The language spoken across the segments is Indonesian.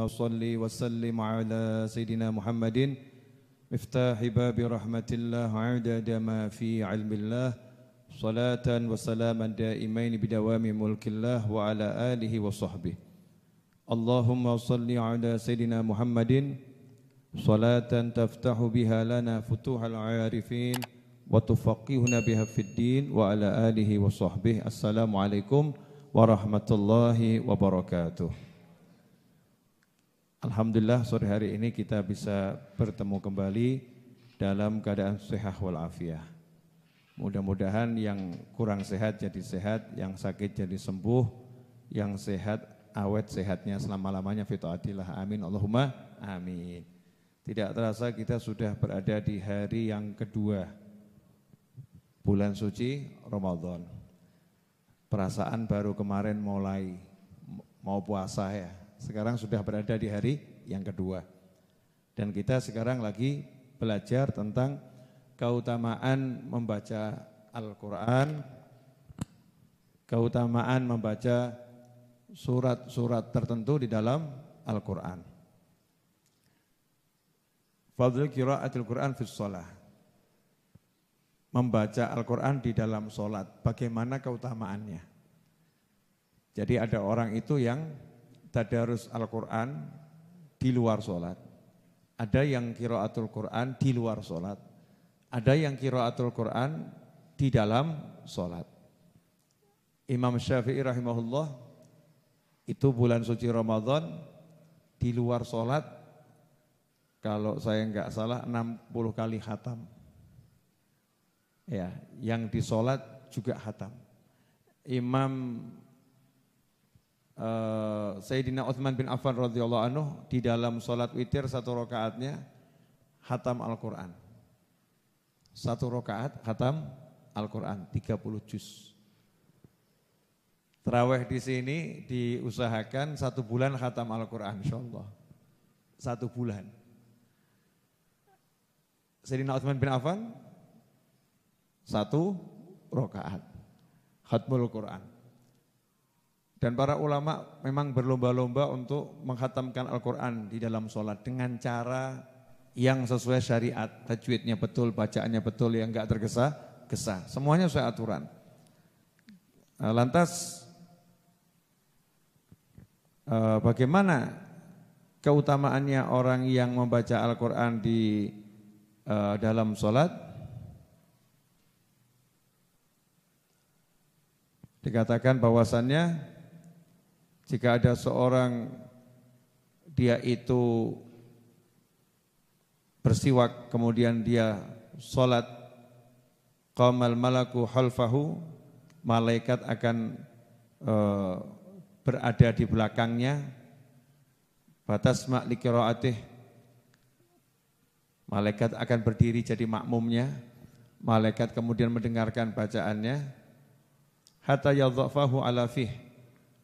صل وسلم على سيدنا محمد مفتاح باب رحمة الله عدد ما في علم الله صلاة وسلاما دائمين بدوام ملك الله وعلى آله وصحبه اللهم صل على سيدنا محمد صلاة تفتح بها لنا فتوح العارفين وتفقهنا بها في الدين وعلى آله وصحبه. Assalamualaikum warahmatullahi wabarakatuh. Alhamdulillah sore hari ini kita bisa bertemu kembali dalam keadaan sehat walafiat. Mudah-mudahan yang kurang sehat jadi sehat, yang sakit jadi sembuh, yang sehat awet sehatnya selama-lamanya fi taatillah. Amin Allahumma amin. Tidak terasa kita sudah berada di hari yang kedua bulan suci Ramadan. Perasaan baru kemarin mulai mau puasa ya. Sekarang sudah berada di hari yang kedua. Dan kita sekarang lagi belajar tentang keutamaan membaca Al-Quran, keutamaan membaca surat-surat tertentu di dalam Al-Quran. Fadl qiraatil Quran fis shalah. Membaca Al-Quran di dalam sholat, bagaimana keutamaannya. Jadi ada orang itu yang tadarus Al-Quran di luar sholat. Ada yang qiraatul Quran di luar sholat. Ada yang qiraatul Quran di dalam sholat. Imam Syafi'i rahimahullah, itu bulan suci Ramadan di luar sholat, kalau saya enggak salah 60 kali khatam. Ya, yang di sholat juga khatam. Imam Sayyidina Utsman bin Affan radhiyallahu anhu di dalam sholat witir satu rakaatnya khatam Al-Quran. Satu rakaat khatam Al-Quran 30 juz. Tarawih di sini diusahakan 1 bulan khatam Al-Quran insyaallah. 1 bulan. Sayyidina Utsman bin Affan 1 rakaat khatmul Quran. Dan para ulama memang berlomba-lomba untuk menghatamkan Al-Quran di dalam sholat dengan cara yang sesuai syariat, tajwidnya betul, bacaannya betul, yang enggak tergesa-gesa. Semuanya sesuai aturan. Lantas bagaimana keutamaannya orang yang membaca Al-Quran di dalam sholat? Dikatakan bahwasannya jika ada seorang dia itu bersiwak kemudian dia sholat, qamal malaku khalfahu, malaikat akan berada di belakangnya, fatasma' li qiraatih, malaikat akan berdiri jadi makmumnya, malaikat kemudian mendengarkan bacaannya, hatta yadhafahu ala fih,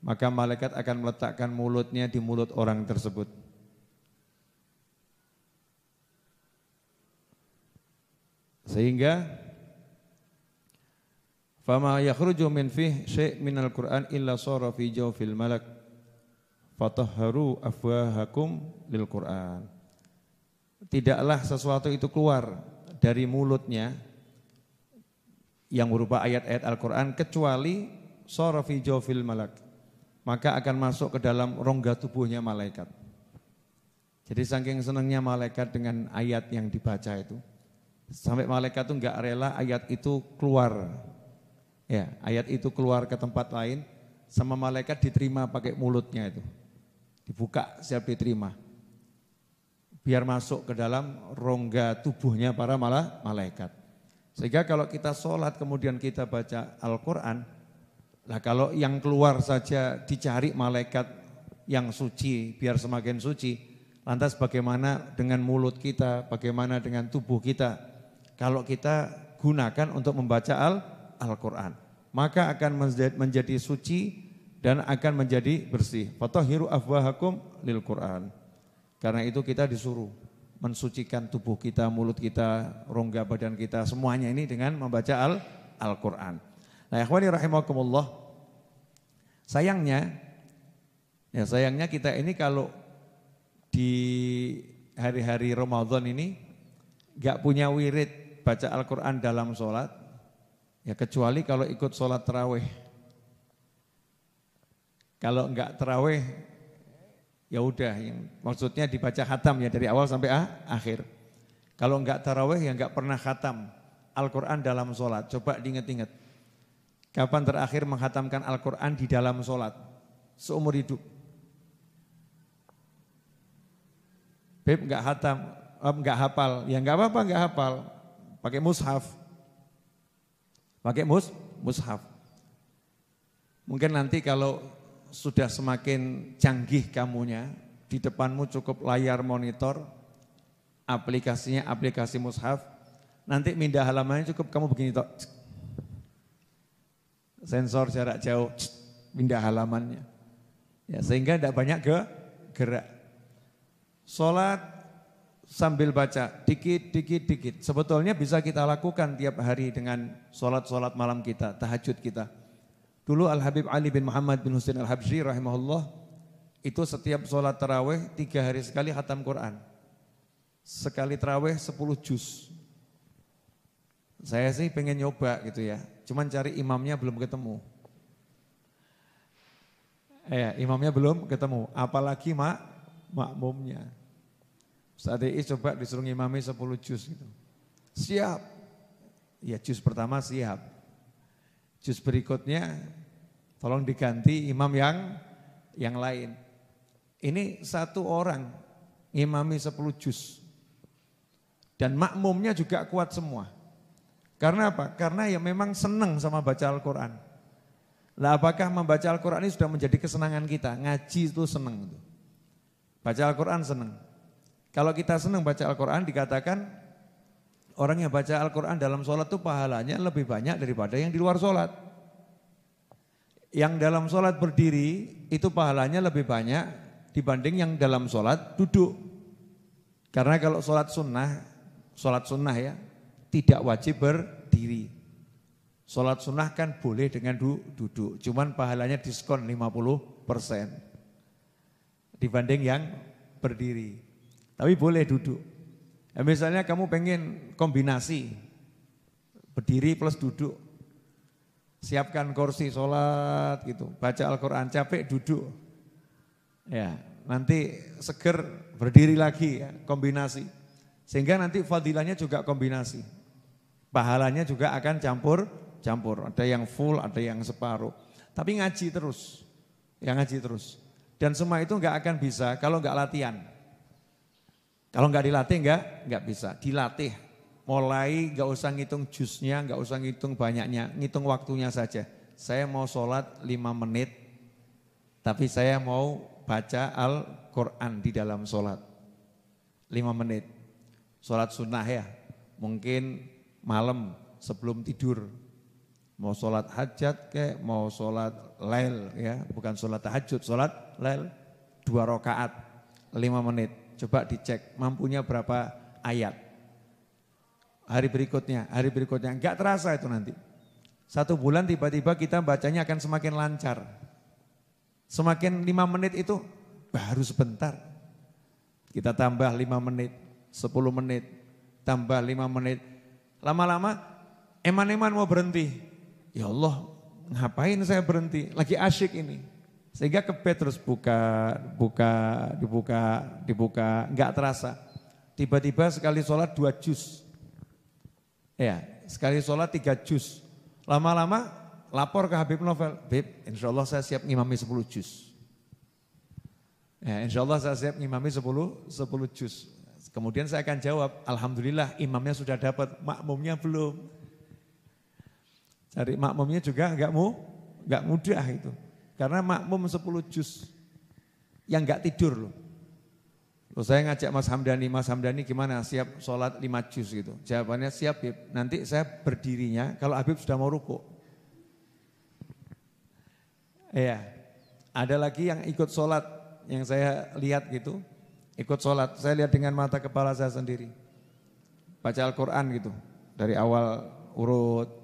maka malaikat akan meletakkan mulutnya di mulut orang tersebut. Sehingga fama yakhruju min fih syai' minal Qur'an illa sara fi jawfil malak fatahharu afwahakum lil Qur'an. Tidaklah sesuatu itu keluar dari mulutnya yang berupa ayat-ayat Al-Quran kecuali sara fi jawfil malak, maka akan masuk ke dalam rongga tubuhnya malaikat. Jadi saking senangnya malaikat dengan ayat yang dibaca itu, sampai malaikat itu enggak rela ayat itu keluar. Ya, ayat itu keluar ke tempat lain, sama malaikat diterima pakai mulutnya itu. Dibuka siap diterima. Biar masuk ke dalam rongga tubuhnya para malaikat. Sehingga kalau kita sholat kemudian kita baca Al-Quran, lah kalau yang keluar saja dicari malaikat yang suci biar semakin suci, lantas bagaimana dengan mulut kita, bagaimana dengan tubuh kita kalau kita gunakan untuk membaca Al-Quran, maka akan menjadi suci dan akan menjadi bersih. Fatahhiru afwahakum lil Quran. Karena itu kita disuruh mensucikan tubuh kita, mulut kita, rongga badan kita, semuanya ini dengan membaca Al-Quran. Nah, ikhwani rahimakumullah, sayangnya kita ini kalau di hari-hari Ramadan ini gak punya wirid baca Al-Quran dalam sholat, ya kecuali kalau ikut sholat tarawih. Kalau enggak tarawih, ya udah, maksudnya dibaca khatam ya dari awal sampai akhir. Kalau enggak tarawih ya enggak pernah khatam Al-Quran dalam sholat. Coba diingat-ingat, kapan terakhir menghatamkan Al-Quran di dalam sholat seumur hidup? Beb enggak khatam, enggak hafal, ya enggak apa-apa enggak hafal, pakai mushaf. Pakai mushaf. Mungkin nanti kalau sudah semakin canggih kamunya, di depanmu cukup layar monitor, aplikasinya aplikasi mushaf, nanti pindah halamannya cukup kamu begini toh. Sensor jarak jauh, pindah halamannya. Ya, sehingga tidak banyak gerak. Sholat sambil baca, dikit. Sebetulnya bisa kita lakukan tiap hari dengan sholat malam kita, tahajud kita. Dulu Al-Habib Ali bin Muhammad bin Husain Al-Habsyi rahimahullah, itu setiap sholat tarawih 3 hari sekali khatam Quran. Sekali tarawih 10 juz. Saya sih pengen nyoba gitu ya, cuman cari imamnya belum ketemu. Imamnya belum ketemu, apalagi makmumnya. Saat ini coba disuruh imami 10 juz gitu. Siap. Ya juz pertama siap. Juz berikutnya tolong diganti imam yang lain. Ini satu orang imami 10 juz. Dan makmumnya juga kuat semua. Karena apa? Karena ya memang senang sama baca Al-Quran. Lah apakah membaca Al-Quran ini sudah menjadi kesenangan kita? Ngaji itu senang. Baca Al-Quran senang. Kalau kita senang baca Al-Quran dikatakan orang yang baca Al-Quran dalam sholat itu pahalanya lebih banyak daripada yang di luar sholat. Yang dalam sholat berdiri itu pahalanya lebih banyak dibanding yang dalam sholat duduk. Karena kalau sholat sunnah ya, tidak wajib berdiri. Sholat sunnah kan boleh dengan duduk, cuman pahalanya diskon 50% dibanding yang berdiri. Tapi boleh duduk. Ya, misalnya kamu pengen kombinasi berdiri plus duduk, siapkan kursi sholat gitu, baca Al-Quran, capek duduk, ya nanti seger berdiri lagi ya, kombinasi, sehingga nanti fadilahnya juga kombinasi, pahalanya juga akan campur, ada yang full, ada yang separuh, tapi ngaji terus, dan semua itu nggak akan bisa kalau nggak latihan. Kalau nggak dilatih nggak bisa, dilatih. Mulai nggak usah ngitung juznya, nggak usah ngitung banyaknya, ngitung waktunya saja. Saya mau sholat 5 menit, tapi saya mau baca Al-Quran di dalam sholat. 5 menit, sholat sunnah ya, mungkin malam sebelum tidur. Mau sholat hajat kayak, mau sholat lail ya, bukan sholat tahajud, sholat lail 2 rakaat, 5 menit. Coba dicek mampunya berapa ayat. Hari berikutnya, enggak terasa itu nanti. 1 bulan tiba-tiba kita bacanya akan semakin lancar. Semakin 5 menit itu baru sebentar. Kita tambah 5 menit, 10 menit, tambah 5 menit. Lama-lama eman-eman mau berhenti. Ya Allah, ngapain saya berhenti? Lagi asyik ini. Sehingga kebet terus dibuka, enggak terasa. Tiba-tiba sekali sholat 2 juz. Ya, sekali sholat 3 juz. Lama-lama lapor ke Habib Novel, Bib, insya Allah saya siap ngimami 10 juz. Ya, insya Allah saya siap ngimami 10 juz. Kemudian saya akan jawab, Alhamdulillah imamnya sudah dapat, makmumnya belum. Cari makmumnya juga enggak mudah itu. Karena makmum 10 juz yang enggak tidur loh. Loh saya ngajak Mas Hamdani gimana siap sholat 5 juz gitu. Jawabannya siap Habib, nanti saya berdirinya kalau Habib sudah mau rukuk. Iya, ada lagi yang ikut sholat yang saya lihat gitu. Ikut sholat, saya lihat dengan mata kepala saya sendiri. Baca Al-Quran gitu, dari awal urut.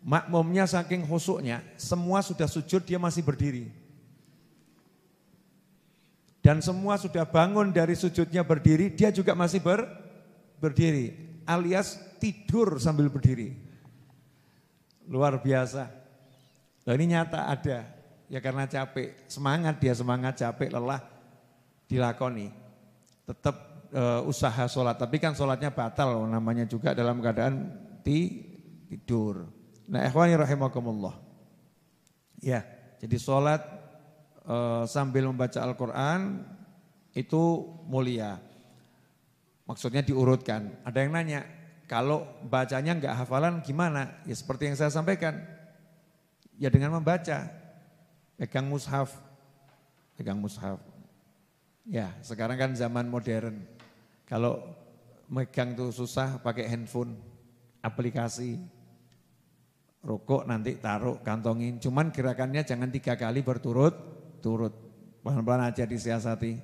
Makmumnya saking khusyuknya, semua sudah sujud dia masih berdiri. Dan semua sudah bangun dari sujudnya berdiri, dia juga masih berdiri. Alias tidur sambil berdiri. Luar biasa. Nah, ini nyata ada. Ya karena capek, semangat capek, lelah dilakoni. Tetap usaha sholat, tapi kan sholatnya batal. Namanya juga dalam keadaan tidur. Nah ikhwani rahimakumullah. Ya, jadi sholat sambil membaca Al-Quran itu mulia. Maksudnya diurutkan. Ada yang nanya, kalau bacanya enggak hafalan gimana? Ya seperti yang saya sampaikan. Ya dengan membaca. Pegang mushaf. Ya sekarang kan zaman modern. Kalau megang tuh susah pakai handphone, aplikasi. Rukuk nanti taruh, kantongin. Cuman gerakannya jangan 3 kali berturut-turut. Pelan-pelan aja disiasati.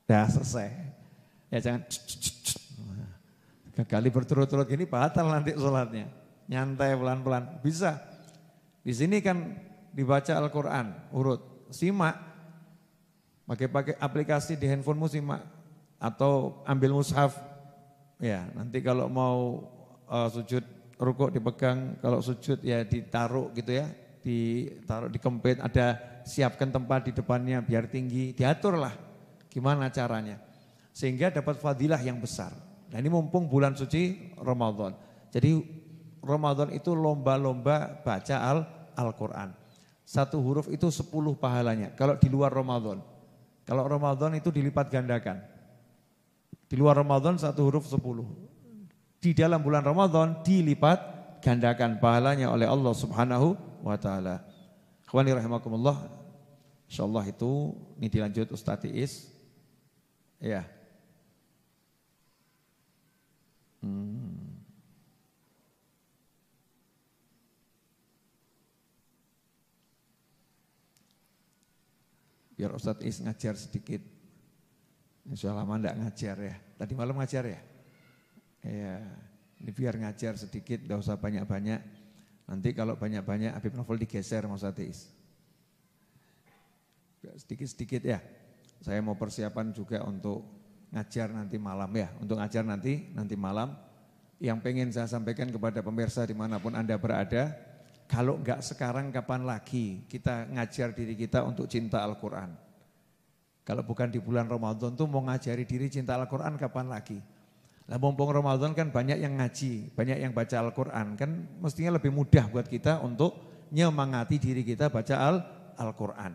Dah selesai. Ya jangan 3 kali berturut-turut gini batal nanti sholatnya. Nyantai pelan-pelan. Bisa. Di sini kan dibaca Al-Quran, urut. Simak. Pakai aplikasi di handphonemu simak. Atau ambil mushaf. Ya nanti kalau mau sujud rukuk dipegang, kalau sujud ya ditaruh gitu ya, ditaruh di kempit, ada siapkan tempat di depannya biar tinggi, diaturlah gimana caranya sehingga dapat fadilah yang besar. Nah ini mumpung bulan suci Ramadan. Jadi Ramadan itu lomba-lomba baca Al-Quran. 1 huruf itu 10 pahalanya kalau di luar Ramadan. Kalau Ramadan itu dilipat gandakan. Di luar Ramadan 1 huruf 10. Di dalam bulan Ramadan dilipat gandakan pahalanya oleh Allah Subhanahu wa taala. Ikhwani rahimakumullah. Insyaallah itu ini dilanjut Ustaz Iis. Ya. Biar Ustaz Iis ngajar sedikit. Insyaallah lama enggak ngajar ya. Tadi malam ngajar ya? Ya, ini biar ngajar sedikit, gak usah banyak-banyak. Nanti kalau banyak-banyak Habib Novel digeser Mas Atis. Sedikit-sedikit ya. Saya mau persiapan juga untuk ngajar nanti malam ya. Untuk ngajar nanti malam. Yang pengen saya sampaikan kepada pemirsa dimanapun Anda berada. Kalau enggak sekarang kapan lagi kita ngajar diri kita untuk cinta Al-Quran. Kalau bukan di bulan Ramadan tuh mau ngajari diri cinta Al-Quran kapan lagi. Nah mumpung Ramadan kan banyak yang ngaji, banyak yang baca Al-Quran. Kan mestinya lebih mudah buat kita untuk nyemangati diri kita baca Al-Quran.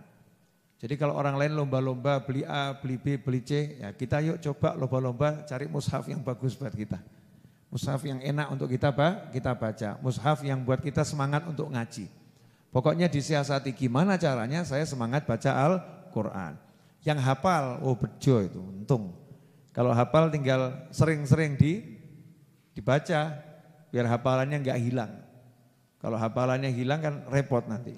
Jadi kalau orang lain lomba-lomba beli A, beli B, beli C, ya kita yuk coba lomba-lomba cari mushaf yang bagus buat kita. Mushaf yang enak untuk kita baca. Mushaf yang buat kita semangat untuk ngaji. Pokoknya disiasati gimana caranya saya semangat baca Al-Quran. Yang hafal, oh bejo itu, untung. Kalau hafal tinggal sering-sering dibaca biar hafalannya enggak hilang. Kalau hafalannya hilang kan repot nanti.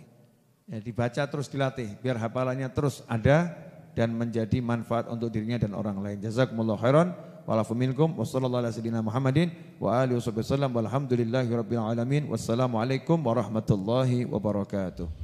Ya dibaca terus dilatih biar hafalannya terus ada dan menjadi manfaat untuk dirinya dan orang lain. Jazakumullahu khairan wa lafu minkum wa sallallahu ala sayyidina Muhammadin wa alihi wasallam walhamdulillahirabbil alamin. Wassalamualaikum warahmatullahi wabarakatuh.